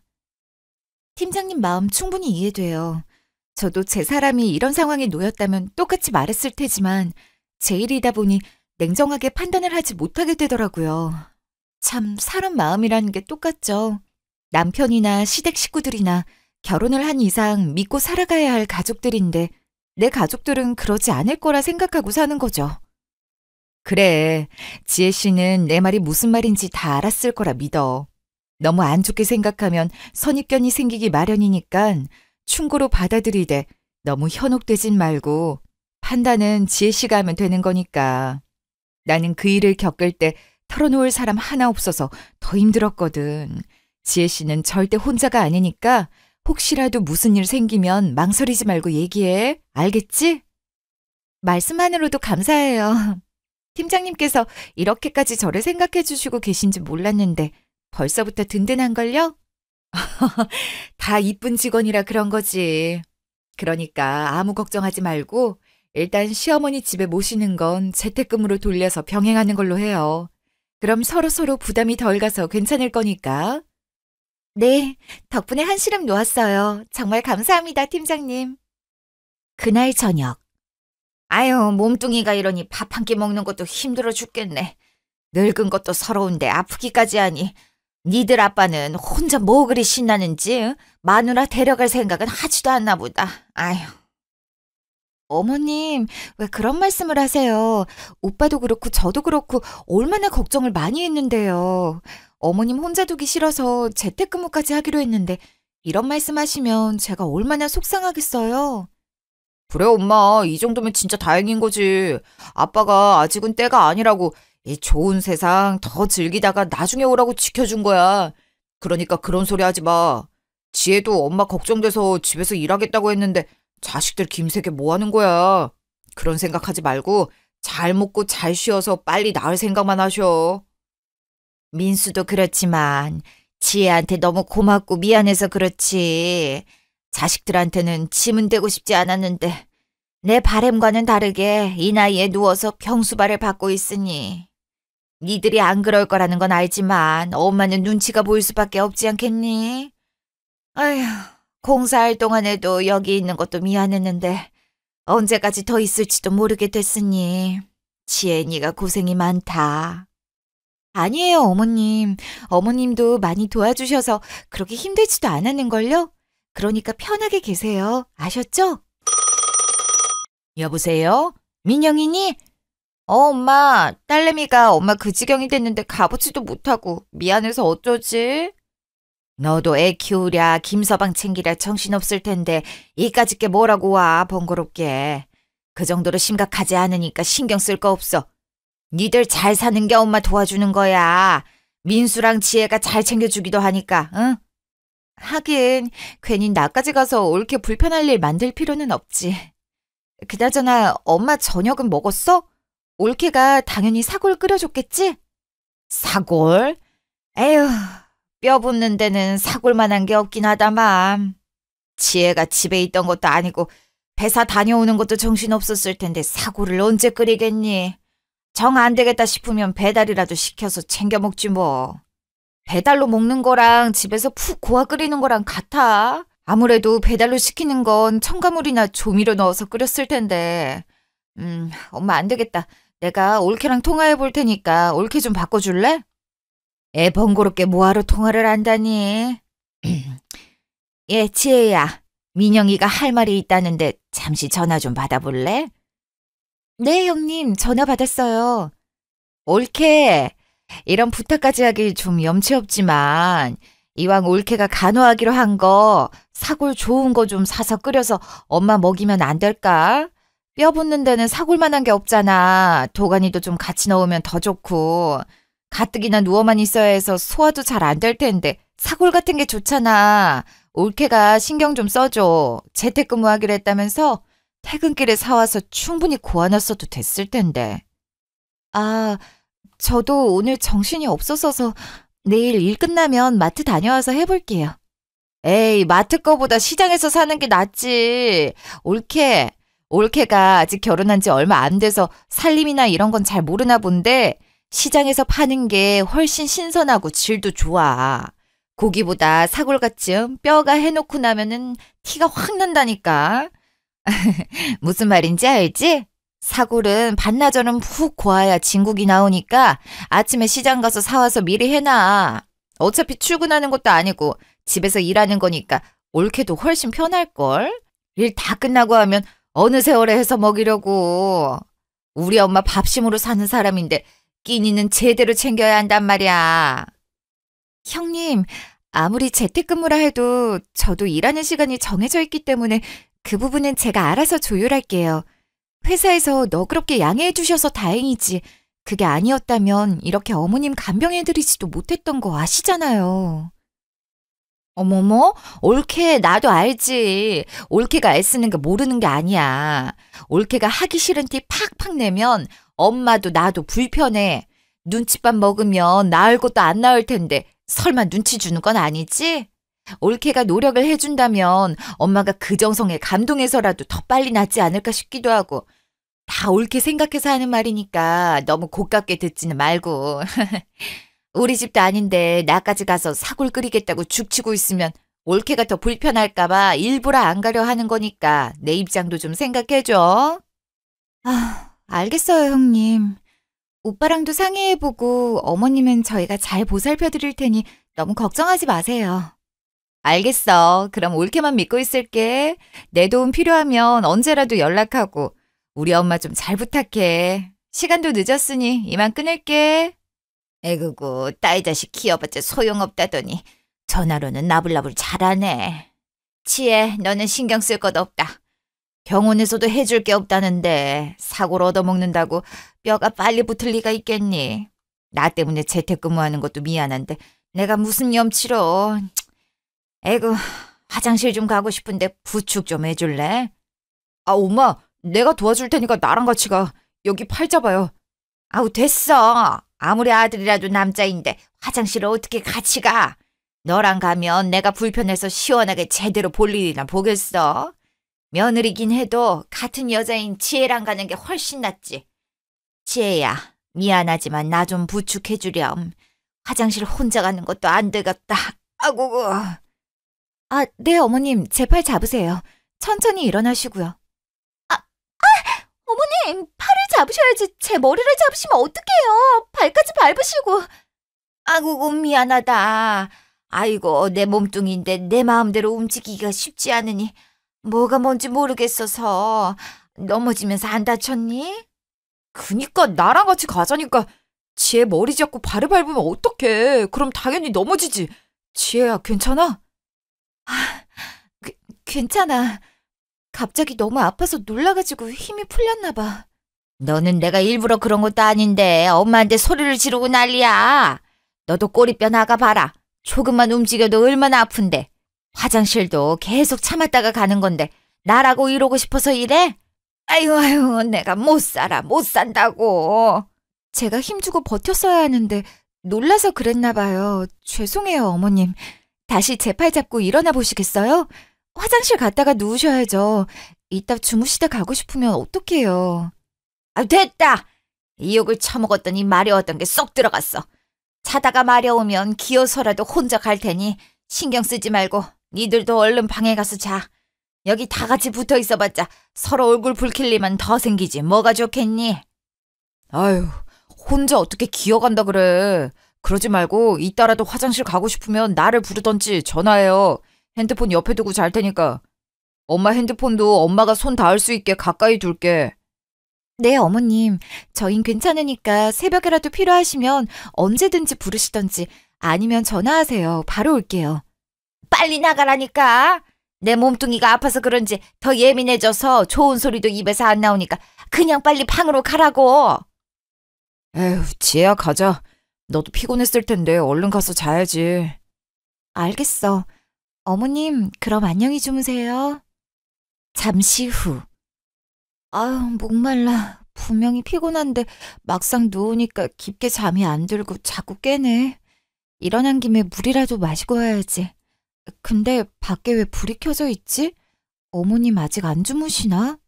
팀장님 마음 충분히 이해돼요. 저도 제 사람이 이런 상황에 놓였다면 똑같이 말했을 테지만 제 일이다 보니 냉정하게 판단을 하지 못하게 되더라고요. 참 사람 마음이라는 게 똑같죠. 남편이나 시댁 식구들이나 결혼을 한 이상 믿고 살아가야 할 가족들인데 내 가족들은 그러지 않을 거라 생각하고 사는 거죠. 그래, 지혜 씨는 내 말이 무슨 말인지 다 알았을 거라 믿어. 너무 안 좋게 생각하면 선입견이 생기기 마련이니까 충고로 받아들이되 너무 현혹되진 말고 판단은 지혜 씨가 하면 되는 거니까. 나는 그 일을 겪을 때 털어놓을 사람 하나 없어서 더 힘들었거든. 지혜 씨는 절대 혼자가 아니니까 혹시라도 무슨 일 생기면 망설이지 말고 얘기해. 알겠지? 말씀만으로도 감사해요. 팀장님께서 이렇게까지 저를 생각해 주시고 계신지 몰랐는데 벌써부터 든든한걸요? 다 이쁜 직원이라 그런 거지. 그러니까 아무 걱정하지 말고 일단 시어머니 집에 모시는 건 재택근무로 돌려서 병행하는 걸로 해요. 그럼 서로서로 부담이 덜 가서 괜찮을 거니까. 네, 덕분에 한시름 놓았어요. 정말 감사합니다, 팀장님. 그날 저녁. 아유, 몸뚱이가 이러니 밥 한 끼 먹는 것도 힘들어 죽겠네. 늙은 것도 서러운데 아프기까지 하니 니들 아빠는 혼자 뭐 그리 신나는지 마누라 데려갈 생각은 하지도 않나 보다. 아휴. 어머님, 왜 그런 말씀을 하세요? 오빠도 그렇고 저도 그렇고 얼마나 걱정을 많이 했는데요. 어머님 혼자 두기 싫어서 재택근무까지 하기로 했는데 이런 말씀하시면 제가 얼마나 속상하겠어요. 그래, 엄마. 이 정도면 진짜 다행인 거지. 아빠가 아직은 때가 아니라고 이 좋은 세상 더 즐기다가 나중에 오라고 지켜준 거야. 그러니까 그런 소리 하지 마. 지혜도 엄마 걱정돼서 집에서 일하겠다고 했는데 자식들 김새게 뭐 하는 거야. 그런 생각하지 말고 잘 먹고 잘 쉬어서 빨리 나을 생각만 하셔. 민수도 그렇지만 지혜한테 너무 고맙고 미안해서 그렇지. 자식들한테는 짐은 되고 싶지 않았는데 내 바램과는 다르게 이 나이에 누워서 병수발을 받고 있으니 니들이 안 그럴 거라는 건 알지만 엄마는 눈치가 보일 수밖에 없지 않겠니? 아휴, 공사할 동안에도 여기 있는 것도 미안했는데 언제까지 더 있을지도 모르게 됐으니 지혜 니가 고생이 많다. 아니에요, 어머님. 어머님도 많이 도와주셔서 그렇게 힘들지도 않았는걸요? 그러니까 편하게 계세요. 아셨죠? 여보세요? 민영이니? 엄마. 딸내미가 엄마 그 지경이 됐는데 가보지도 못하고 미안해서 어쩌지? 너도 애 키우랴 김서방 챙기랴 정신없을 텐데 이까짓 게 뭐라고 와 번거롭게. 그 정도로 심각하지 않으니까 신경 쓸 거 없어. 니들 잘 사는 게 엄마 도와주는 거야. 민수랑 지혜가 잘 챙겨주기도 하니까, 응? 하긴 괜히 나까지 가서 옳게 불편할 일 만들 필요는 없지. 그나저나 엄마 저녁은 먹었어? 올케가 당연히 사골 끓여줬겠지? 사골? 에휴, 뼈 붙는 데는 사골만한 게 없긴 하다만. 지혜가 집에 있던 것도 아니고 회사 다녀오는 것도 정신없었을 텐데 사골을 언제 끓이겠니? 정 안 되겠다 싶으면 배달이라도 시켜서 챙겨 먹지 뭐. 배달로 먹는 거랑 집에서 푹 고아 끓이는 거랑 같아. 아무래도 배달로 시키는 건 첨가물이나 조미료 넣어서 끓였을 텐데. 엄마 안 되겠다. 내가 올케랑 통화해 볼 테니까 올케 좀 바꿔줄래? 애 번거롭게 뭐하러 통화를 한다니. 예, 지혜야. 민영이가 할 말이 있다는데 잠시 전화 좀 받아볼래? 네, 형님. 전화 받았어요. 올케, 이런 부탁까지 하기 좀 염치 없지만 이왕 올케가 간호하기로 한 거 사골 좋은 거 좀 사서 끓여서 엄마 먹이면 안 될까? 뼈 붙는 데는 사골만한 게 없잖아. 도가니도 좀 같이 넣으면 더 좋고. 가뜩이나 누워만 있어야 해서 소화도 잘 안 될 텐데 사골 같은 게 좋잖아. 올케가 신경 좀 써줘. 재택근무하기로 했다면서 퇴근길에 사와서 충분히 고아놨어도 됐을 텐데. 아, 저도 오늘 정신이 없어서 내일 일 끝나면 마트 다녀와서 해볼게요. 에이, 마트 거보다 시장에서 사는 게 낫지. 올케가 아직 결혼한 지 얼마 안 돼서 살림이나 이런 건 잘 모르나 본데 시장에서 파는 게 훨씬 신선하고 질도 좋아. 고기보다 사골같이 뼈가 해놓고 나면은 티가 확 난다니까. 무슨 말인지 알지? 사골은 반나절은 푹 고아야 진국이 나오니까 아침에 시장 가서 사와서 미리 해놔. 어차피 출근하는 것도 아니고 집에서 일하는 거니까 올케도 훨씬 편할걸? 일 다 끝나고 하면 어느 세월에 해서 먹이려고. 우리 엄마 밥심으로 사는 사람인데 끼니는 제대로 챙겨야 한단 말이야. 형님, 아무리 재택근무라 해도 저도 일하는 시간이 정해져 있기 때문에 그 부분은 제가 알아서 조율할게요. 회사에서 너그럽게 양해해 주셔서 다행이지. 그게 아니었다면 이렇게 어머님 간병해드리지도 못했던 거 아시잖아요. 어머머, 올케 나도 알지. 올케가 애쓰는 거 모르는 게 아니야. 올케가 하기 싫은 티 팍팍 내면 엄마도 나도 불편해. 눈칫밥 먹으면 나을 것도 안 나을 텐데 설마 눈치 주는 건 아니지? 올케가 노력을 해준다면 엄마가 그 정성에 감동해서라도 더 빨리 낫지 않을까 싶기도 하고. 다 올케 생각해서 하는 말이니까 너무 고깝게 듣지는 말고. 우리 집도 아닌데 나까지 가서 사골 끓이겠다고 죽치고 있으면 올케가 더 불편할까 봐 일부러 안 가려 하는 거니까 내 입장도 좀 생각해줘. 아, 알겠어요, 형님. 오빠랑도 상의해보고 어머님은 저희가 잘 보살펴드릴 테니 너무 걱정하지 마세요. 알겠어. 그럼 올케만 믿고 있을게. 내 도움 필요하면 언제라도 연락하고 우리 엄마 좀 잘 부탁해. 시간도 늦었으니 이만 끊을게. 에구구, 딸 자식 키워봤자 소용없다더니 전화로는 나불나불 잘하네. 치혜, 너는 신경 쓸 것 없다. 병원에서도 해줄 게 없다는데 사골 얻어먹는다고 뼈가 빨리 붙을 리가 있겠니? 나 때문에 재택근무하는 것도 미안한데 내가 무슨 염치로. 에구, 화장실 좀 가고 싶은데 부축 좀 해줄래? 아, 엄마, 내가 도와줄 테니까 나랑 같이 가. 여기 팔 잡아요. 아우, 됐어. 아무리 아들이라도 남자인데 화장실을 어떻게 같이 가? 너랑 가면 내가 불편해서 시원하게 제대로 볼 일이나 보겠어. 며느리긴 해도 같은 여자인 지혜랑 가는 게 훨씬 낫지. 지혜야, 미안하지만 나 좀 부축해주렴. 화장실 혼자 가는 것도 안 되겠다. 아고. 네, 어머님. 제 팔 잡으세요. 천천히 일어나시고요. 어머님, 팔을 잡으셔야지. 제 머리를 잡으시면 어떡해요. 발까지 밟으시고. 아이고, 미안하다. 아이고, 내 몸뚱이인데 내 마음대로 움직이기가 쉽지 않으니 뭐가 뭔지 모르겠어서. 넘어지면서 안 다쳤니? 그니까 나랑 같이 가자니까. 지혜 머리 잡고 발을 밟으면 어떡해. 그럼 당연히 넘어지지. 지혜야, 괜찮아? 괜찮아. 갑자기 너무 아파서 놀라가지고 힘이 풀렸나 봐. 너는 내가 일부러 그런 것도 아닌데 엄마한테 소리를 지르고 난리야. 너도 꼬리뼈 나가봐라. 조금만 움직여도 얼마나 아픈데. 화장실도 계속 참았다가 가는 건데 나라고 이러고 싶어서 이래? 아유, 내가 못 살아, 못 산다고. 제가 힘주고 버텼어야 하는데 놀라서 그랬나 봐요. 죄송해요, 어머님. 다시 제 팔 잡고 일어나 보시겠어요? 화장실 갔다가 누우셔야죠. 이따 주무시다 가고 싶으면 어떡해요. 됐다. 이 욕을 처먹었더니 마려웠던 게 쏙 들어갔어. 자다가 마려우면 기어서라도 혼자 갈 테니 신경 쓰지 말고 니들도 얼른 방에 가서 자. 여기 다 같이 붙어 있어봤자 서로 얼굴 붉힐 일만 더 생기지 뭐가 좋겠니? 아유, 혼자 어떻게 기어간다 그래. 그러지 말고 이따라도 화장실 가고 싶으면 나를 부르던지 전화해요. 핸드폰 옆에 두고 잘 테니까. 엄마 핸드폰도 엄마가 손 닿을 수 있게 가까이 둘게. 네, 어머님. 저흰 괜찮으니까 새벽에라도 필요하시면 언제든지 부르시던지 아니면 전화하세요. 바로 올게요. 빨리 나가라니까. 내 몸뚱이가 아파서 그런지 더 예민해져서 좋은 소리도 입에서 안 나오니까 그냥 빨리 방으로 가라고. 에휴, 지혜야, 가자. 너도 피곤했을 텐데 얼른 가서 자야지. 알겠어. 어머님, 그럼 안녕히 주무세요. 잠시 후. 아유, 목말라. 분명히 피곤한데 막상 누우니까 깊게 잠이 안 들고 자꾸 깨네. 일어난 김에 물이라도 마시고 와야지. 근데 밖에 왜 불이 켜져 있지? 어머님 아직 안 주무시나?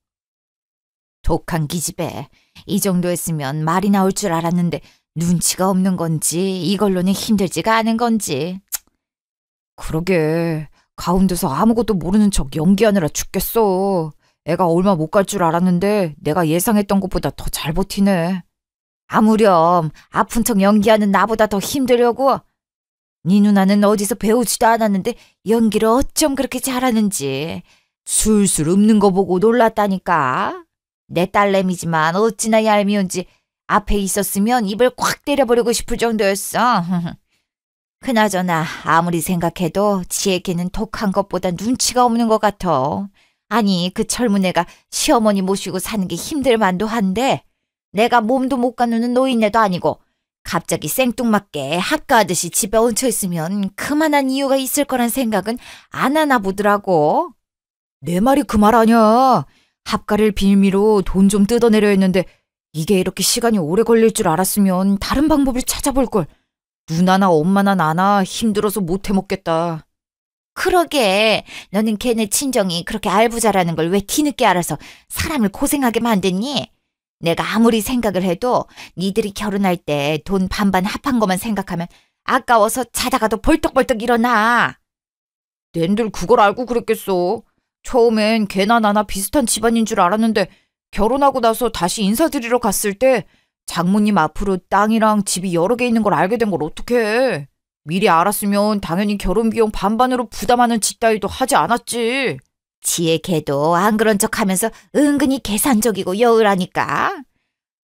독한 기집애. 이 정도 했으면 말이 나올 줄 알았는데 눈치가 없는 건지 이걸로는 힘들지가 않은 건지. 그러게. 가운데서 아무것도 모르는 척 연기하느라 죽겠어. 애가 얼마 못 갈 줄 알았는데 내가 예상했던 것보다 더 잘 버티네. 아무렴 아픈 척 연기하는 나보다 더 힘들려고. 네 누나는 어디서 배우지도 않았는데 연기를 어쩜 그렇게 잘하는지 술술 읊는 거 보고 놀랐다니까. 내 딸내미지만 어찌나 얄미운지 앞에 있었으면 입을 콱 때려버리고 싶을 정도였어. 그나저나 아무리 생각해도 지혜 걔는 독한 것보다 눈치가 없는 것 같아. 아니, 그 젊은 애가 시어머니 모시고 사는 게 힘들만도 한데 내가 몸도 못 가누는 노인네도 아니고 갑자기 생뚱맞게 합가하듯이 집에 얹혀 있으면 그만한 이유가 있을 거란 생각은 안 하나 보더라고. 내 말이 그 말 아니야. 합가를 빌미로 돈 좀 뜯어내려 했는데 이게 이렇게 시간이 오래 걸릴 줄 알았으면 다른 방법을 찾아볼 걸. 누나나 엄마나 나나 힘들어서 못 해먹겠다. 그러게, 너는 걔네 친정이 그렇게 알부자라는 걸 왜 뒤늦게 알아서 사람을 고생하게 만드니? 내가 아무리 생각을 해도 니들이 결혼할 때 돈 반반 합한 것만 생각하면 아까워서 자다가도 벌떡벌떡 일어나. 낸들 그걸 알고 그랬겠어. 처음엔 걔나 나나 비슷한 집안인 줄 알았는데 결혼하고 나서 다시 인사드리러 갔을 때 장모님 앞으로 땅이랑 집이 여러 개 있는 걸 알게 된 걸 어떡해. 미리 알았으면 당연히 결혼 비용 반반으로 부담하는 짓 따위도 하지 않았지. 지혜 걔도 안 그런 척하면서 은근히 계산적이고 여울하니까.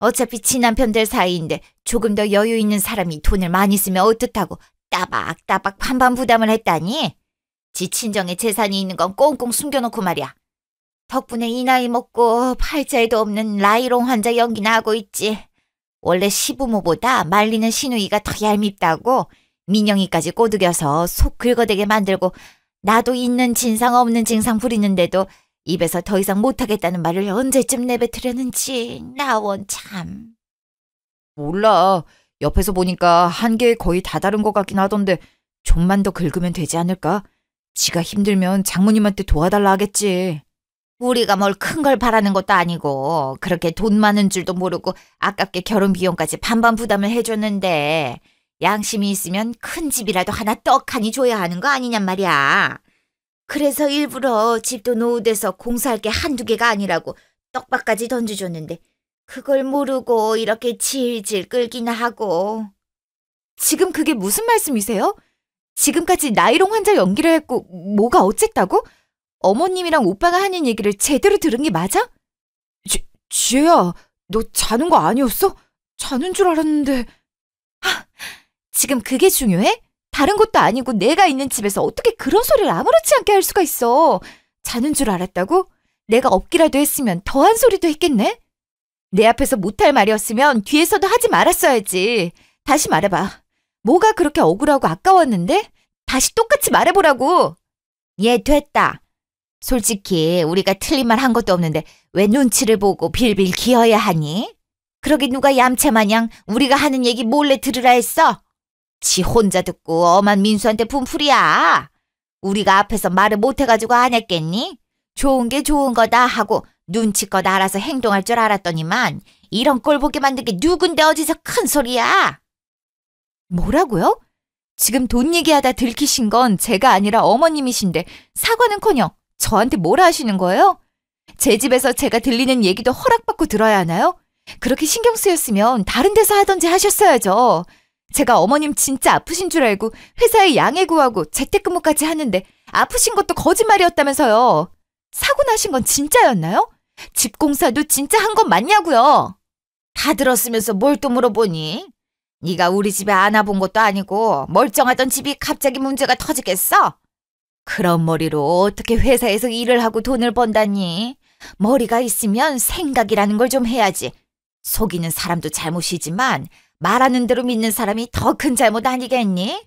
어차피 친남편들 사이인데 조금 더 여유 있는 사람이 돈을 많이 쓰면 어떻다고 따박따박 반반 부담을 했다니. 지 친정에 재산이 있는 건 꽁꽁 숨겨놓고 말이야. 덕분에 이 나이 먹고 팔자에도 없는 라이롱 환자 연기나 하고 있지. 원래 시부모보다 말리는 시누이가 더 얄밉다고 민영이까지 꼬드겨서 속 긁어대게 만들고 나도 있는 진상 없는 증상 부리는데도 입에서 더 이상 못하겠다는 말을 언제쯤 내뱉으려는지 나원 참. 몰라. 옆에서 보니까 한계에 거의 다다른 것 같긴 하던데 좀만 더 긁으면 되지 않을까? 지가 힘들면 장모님한테 도와달라 하겠지. 우리가 뭘 큰 걸 바라는 것도 아니고 그렇게 돈 많은 줄도 모르고 아깝게 결혼 비용까지 반반 부담을 해줬는데 양심이 있으면 큰 집이라도 하나 떡하니 줘야 하는 거 아니냔 말이야. 그래서 일부러 집도 노후돼서 공사할 게 한두 개가 아니라고 떡밥까지 던져줬는데 그걸 모르고 이렇게 질질 끌기나 하고. 지금 그게 무슨 말씀이세요? 지금까지 나이롱 환자 연기를 했고 뭐가 어쨌다고? 어머님이랑 오빠가 하는 얘기를 제대로 들은 게 맞아? 지혜야, 너 자는 거 아니었어? 자는 줄 알았는데. 지금 그게 중요해? 다른 것도 아니고 내가 있는 집에서 어떻게 그런 소리를 아무렇지 않게 할 수가 있어. 자는 줄 알았다고? 내가 없기라도 했으면 더한 소리도 했겠네? 내 앞에서 못할 말이었으면 뒤에서도 하지 말았어야지. 다시 말해봐. 뭐가 그렇게 억울하고 아까웠는데? 다시 똑같이 말해보라고. 예, 됐다. 솔직히 우리가 틀린 말 한 것도 없는데 왜 눈치를 보고 빌빌 기어야 하니? 그러게 누가 얌체마냥 우리가 하는 얘기 몰래 들으라 했어? 지 혼자 듣고 엄한 민수한테 분풀이야. 우리가 앞에서 말을 못해가지고 안 했겠니? 좋은 게 좋은 거다 하고 눈치껏 알아서 행동할 줄 알았더니만 이런 꼴 보게 만든 게 누군데 어디서 큰 소리야? 뭐라고요? 지금 돈 얘기하다 들키신 건 제가 아니라 어머님이신데 사과는커녕 저한테 뭐라 하시는 거예요? 제 집에서 제가 들리는 얘기도 허락받고 들어야 하나요? 그렇게 신경 쓰였으면 다른 데서 하던지 하셨어야죠. 제가 어머님 진짜 아프신 줄 알고 회사에 양해 구하고 재택근무까지 하는데 아프신 것도 거짓말이었다면서요. 사고 나신 건 진짜였나요? 집 공사도 진짜 한 건 맞냐고요? 다 들었으면서 뭘 또 물어보니? 네가 우리 집에 안 와본 것도 아니고 멀쩡하던 집이 갑자기 문제가 터지겠어? 그런 머리로 어떻게 회사에서 일을 하고 돈을 번다니? 머리가 있으면 생각이라는 걸 좀 해야지. 속이는 사람도 잘못이지만 말하는 대로 믿는 사람이 더 큰 잘못 아니겠니?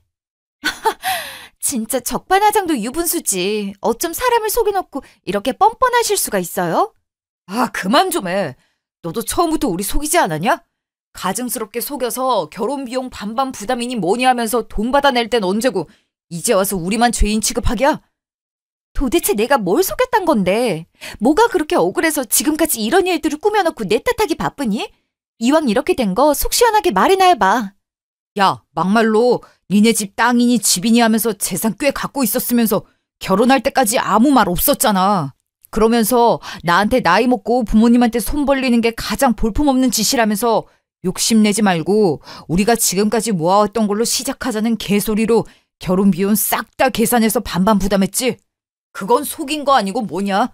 진짜 적반하장도 유분수지. 어쩜 사람을 속여놓고 이렇게 뻔뻔하실 수가 있어요? 아, 그만 좀 해. 너도 처음부터 우리 속이지 않았냐? 가증스럽게 속여서 결혼 비용 반반 부담이니 뭐니 하면서 돈 받아낼 땐 언제고 이제 와서 우리만 죄인 취급하기야? 도대체 내가 뭘 속였단 건데? 뭐가 그렇게 억울해서 지금까지 이런 일들을 꾸며놓고 내 탓하기 바쁘니? 이왕 이렇게 된 거 속 시원하게 말이나 해봐. 야, 막말로 니네 집 땅이니 집이니 하면서 재산 꽤 갖고 있었으면서 결혼할 때까지 아무 말 없었잖아. 그러면서 나한테 나이 먹고 부모님한테 손 벌리는 게 가장 볼품없는 짓이라면서 욕심내지 말고 우리가 지금까지 모아왔던 걸로 시작하자는 개소리로 결혼 비용 싹 다 계산해서 반반 부담했지? 그건 속인 거 아니고 뭐냐?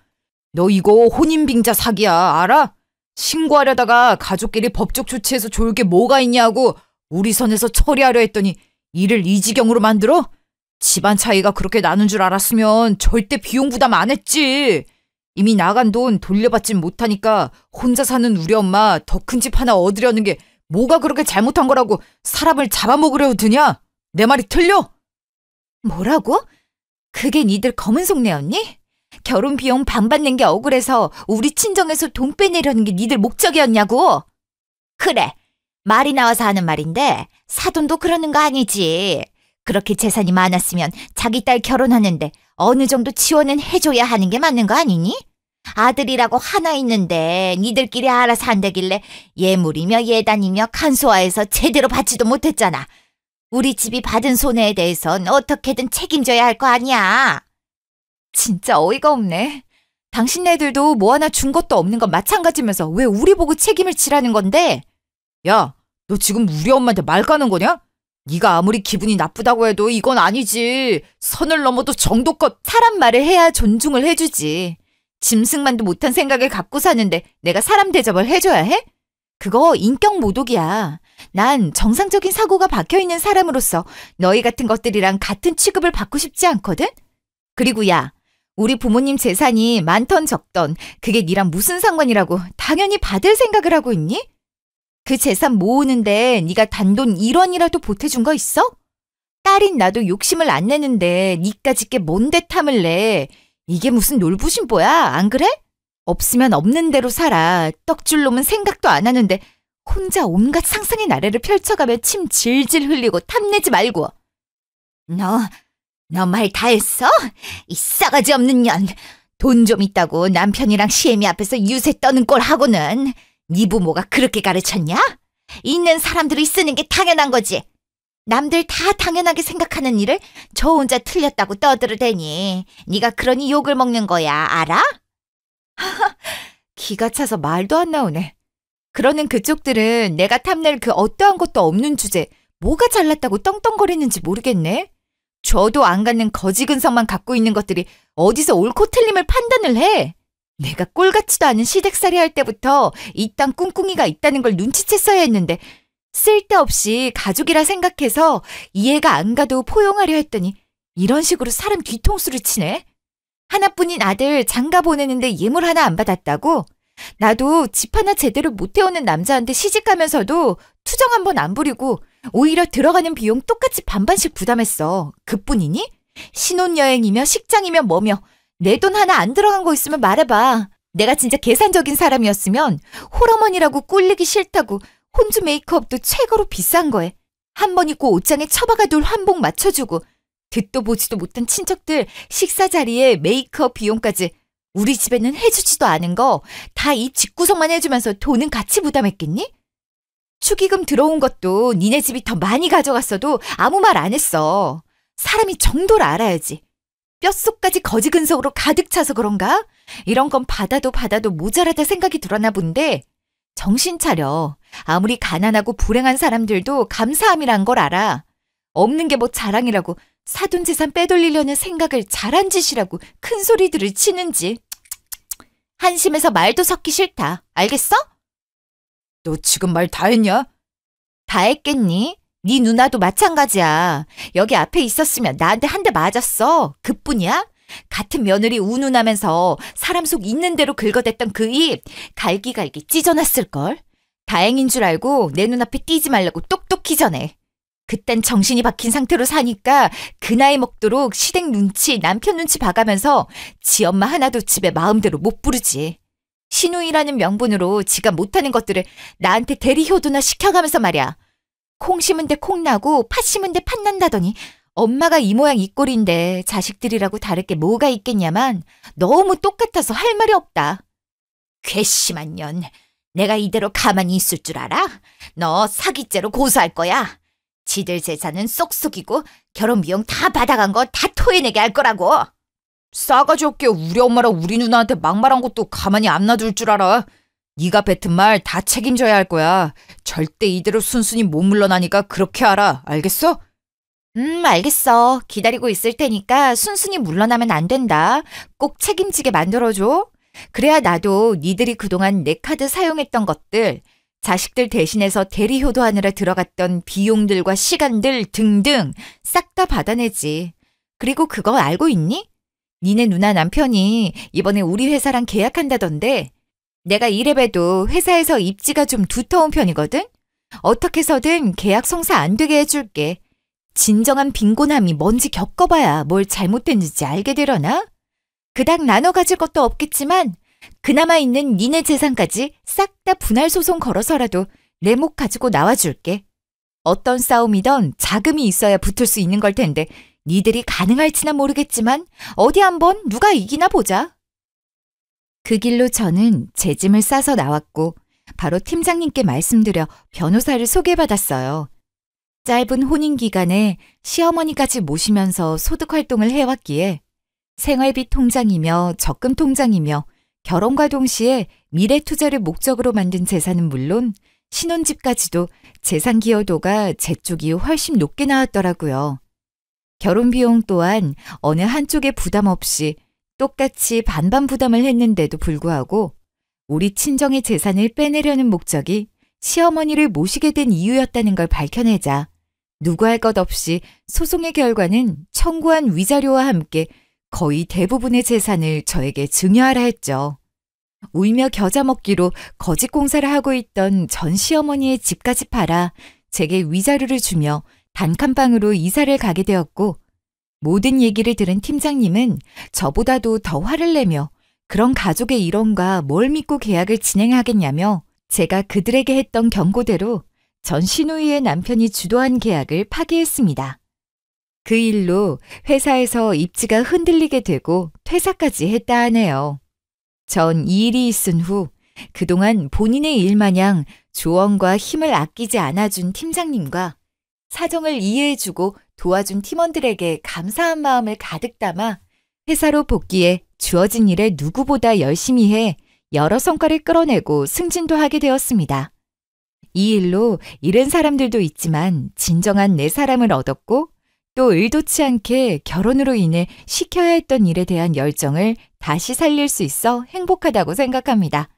너 이거 혼인빙자 사기야, 알아? 신고하려다가 가족끼리 법적 조치해서 좋을 게 뭐가 있냐고 우리 선에서 처리하려 했더니 일을 이 지경으로 만들어? 집안 차이가 그렇게 나는 줄 알았으면 절대 비용 부담 안 했지. 이미 나간 돈 돌려받진 못하니까 혼자 사는 우리 엄마 더 큰 집 하나 얻으려는 게 뭐가 그렇게 잘못한 거라고 사람을 잡아먹으려 드냐? 내 말이 틀려? 뭐라고? 그게 니들 검은 속내였니? 결혼 비용 반반 낸 게 억울해서 우리 친정에서 돈 빼내려는 게 니들 목적이었냐고? 그래, 말이 나와서 하는 말인데 사돈도 그러는 거 아니지. 그렇게 재산이 많았으면 자기 딸 결혼하는데 어느 정도 지원은 해줘야 하는 게 맞는 거 아니니? 아들이라고 하나 있는데 니들끼리 알아서 한다길래 예물이며 예단이며 간소화해서 제대로 받지도 못했잖아. 우리 집이 받은 손해에 대해선 어떻게든 책임져야 할 거 아니야. 진짜 어이가 없네. 당신네들도 뭐 하나 준 것도 없는 건 마찬가지면서 왜 우리 보고 책임을 지라는 건데? 야, 너 지금 우리 엄마한테 말 까는 거냐? 네가 아무리 기분이 나쁘다고 해도 이건 아니지. 선을 넘어도 정도껏. 사람 말을 해야 존중을 해주지. 짐승만도 못한 생각을 갖고 사는데 내가 사람 대접을 해줘야 해? 그거 인격 모독이야. 난 정상적인 사고가 박혀있는 사람으로서 너희 같은 것들이랑 같은 취급을 받고 싶지 않거든? 그리고 야, 우리 부모님 재산이 많던 적던 그게 니랑 무슨 상관이라고 당연히 받을 생각을 하고 있니? 그 재산 모으는데 네가 단돈 1원이라도 보태준 거 있어? 딸인 나도 욕심을 안 내는데 니까짓 게 뭔데 탐을 내. 이게 무슨 놀부심보야, 안 그래? 없으면 없는 대로 살아. 떡줄 놈은 생각도 안 하는데 혼자 온갖 상상의 나래를 펼쳐가며 침 질질 흘리고 탐내지 말고. 너 말 다 했어? 이 싸가지 없는 년. 돈 좀 있다고 남편이랑 시애미 앞에서 유세 떠는 꼴 하고는 네 부모가 그렇게 가르쳤냐? 있는 사람들이 쓰는 게 당연한 거지. 남들 다 당연하게 생각하는 일을 저 혼자 틀렸다고 떠들어대니 네가 그러니 욕을 먹는 거야, 알아? 기가 차서 말도 안 나오네. 그러는 그쪽들은 내가 탐낼 그 어떠한 것도 없는 주제 뭐가 잘났다고 떵떵거리는지 모르겠네. 저도 안 갖는 거지 근성만 갖고 있는 것들이 어디서 옳고 틀림을 판단을 해. 내가 꼴같지도 않은 시댁살이 할 때부터 이 땅 꿍꿍이가 있다는 걸 눈치챘어야 했는데 쓸데없이 가족이라 생각해서 이해가 안 가도 포용하려 했더니 이런 식으로 사람 뒤통수를 치네. 하나뿐인 아들 장가 보내는데 예물 하나 안 받았다고? 나도 집 하나 제대로 못 태우는 남자한테 시집가면서도 투정 한 번 안 부리고 오히려 들어가는 비용 똑같이 반반씩 부담했어. 그뿐이니? 신혼여행이며 식장이며 뭐며 내 돈 하나 안 들어간 거 있으면 말해봐. 내가 진짜 계산적인 사람이었으면 홀어머니라고 꿀리기 싫다고 혼주 메이크업도 최고로 비싼 거에 한 번 입고 옷장에 처박아 둘 한복 맞춰주고 듣도 보지도 못한 친척들 식사 자리에 메이크업 비용까지 우리 집에는 해주지도 않은 거 다 이 집구석만 해주면서 돈은 같이 부담했겠니? 축의금 들어온 것도 니네 집이 더 많이 가져갔어도 아무 말 안 했어. 사람이 정도를 알아야지. 뼛속까지 거지 근성으로 가득 차서 그런가? 이런 건 받아도 모자라다 생각이 들었나 본데 정신 차려. 아무리 가난하고 불행한 사람들도 감사함이란 걸 알아. 없는 게 뭐 자랑이라고 사돈 재산 빼돌리려는 생각을 잘한 짓이라고 큰 소리들을 치는지. 한심해서 말도 섞기 싫다. 알겠어? 너 지금 말 다 했냐? 다 했겠니? 네 누나도 마찬가지야. 여기 앞에 있었으면 나한테 한 대 맞았어. 그뿐이야? 같은 며느리 운운하면서 사람 속 있는 대로 긁어댔던 그 입 갈기갈기 찢어놨을걸. 다행인 줄 알고 내 눈앞에 띄지 말라고 똑똑히 전해. 그땐 정신이 박힌 상태로 사니까 그 나이 먹도록 시댁 눈치, 남편 눈치 봐가면서 지 엄마 하나도 집에 마음대로 못 부르지. 신우이라는 명분으로 지가 못하는 것들을 나한테 대리효도나 시켜가면서 말이야. 콩 심은 데 콩 나고 팥 심은 데 팥 난다더니 엄마가 이 모양 이 꼴인데 자식들이라고 다를 게 뭐가 있겠냐만 너무 똑같아서 할 말이 없다. 괘씸한 년. 내가 이대로 가만히 있을 줄 알아? 너 사기죄로 고소할 거야. 지들 재산은 쏙쏙이고 결혼 비용 다 받아간 거 다 토해내게 할 거라고. 싸가지 없게 우리 엄마랑 우리 누나한테 막말한 것도 가만히 안 놔둘 줄 알아. 네가 뱉은 말 다 책임져야 할 거야. 절대 이대로 순순히 못 물러나니까 그렇게 알아. 알겠어? 알겠어. 기다리고 있을 테니까 순순히 물러나면 안 된다. 꼭 책임지게 만들어줘. 그래야 나도 니들이 그동안 내 카드 사용했던 것들, 자식들 대신해서 대리효도하느라 들어갔던 비용들과 시간들 등등 싹 다 받아내지. 그리고 그거 알고 있니? 니네 누나 남편이 이번에 우리 회사랑 계약한다던데 내가 이래봬도 회사에서 입지가 좀 두터운 편이거든? 어떻게 해서든 계약 성사 안 되게 해줄게. 진정한 빈곤함이 뭔지 겪어봐야 뭘 잘못했는지 알게 되려나? 그닥 나눠 가질 것도 없겠지만 그나마 있는 니네 재산까지 싹 다 분할 소송 걸어서라도 내 목 가지고 나와줄게. 어떤 싸움이든 자금이 있어야 붙을 수 있는 걸 텐데 니들이 가능할지는 모르겠지만 어디 한번 누가 이기나 보자. 그 길로 저는 제 짐을 싸서 나왔고 바로 팀장님께 말씀드려 변호사를 소개받았어요. 짧은 혼인 기간에 시어머니까지 모시면서 소득 활동을 해왔기에 생활비 통장이며 적금 통장이며 결혼과 동시에 미래 투자를 목적으로 만든 재산은 물론 신혼집까지도 재산 기여도가 제 쪽이 훨씬 높게 나왔더라고요. 결혼 비용 또한 어느 한쪽에 부담 없이 똑같이 반반 부담을 했는데도 불구하고 우리 친정의 재산을 빼내려는 목적이 시어머니를 모시게 된 이유였다는 걸 밝혀내자 누구 할 것 없이 소송의 결과는 청구한 위자료와 함께 거의 대부분의 재산을 저에게 증여하라 했죠. 울며 겨자 먹기로 거짓 공사를 하고 있던 전 시어머니의 집까지 팔아 제게 위자료를 주며 단칸방으로 이사를 가게 되었고 모든 얘기를 들은 팀장님은 저보다도 더 화를 내며 그런 가족의 일원과 뭘 믿고 계약을 진행하겠냐며 제가 그들에게 했던 경고대로 전 시누이의 남편이 주도한 계약을 파기했습니다. 그 일로 회사에서 입지가 흔들리게 되고 퇴사까지 했다 하네요. 전 이 일이 있은 후 그동안 본인의 일마냥 조언과 힘을 아끼지 않아준 팀장님과 사정을 이해해주고 도와준 팀원들에게 감사한 마음을 가득 담아 회사로 복귀해 주어진 일에 누구보다 열심히 해 여러 성과를 끌어내고 승진도 하게 되었습니다. 이 일로 잃은 사람들도 있지만 진정한 내 사람을 얻었고 또 의도치 않게 결혼으로 인해 시켜야 했던 일에 대한 열정을 다시 살릴 수 있어 행복하다고 생각합니다.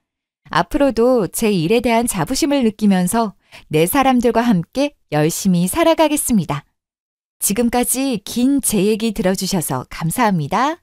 앞으로도 제 일에 대한 자부심을 느끼면서 내 사람들과 함께 열심히 살아가겠습니다. 지금까지 긴 제 얘기 들어주셔서 감사합니다.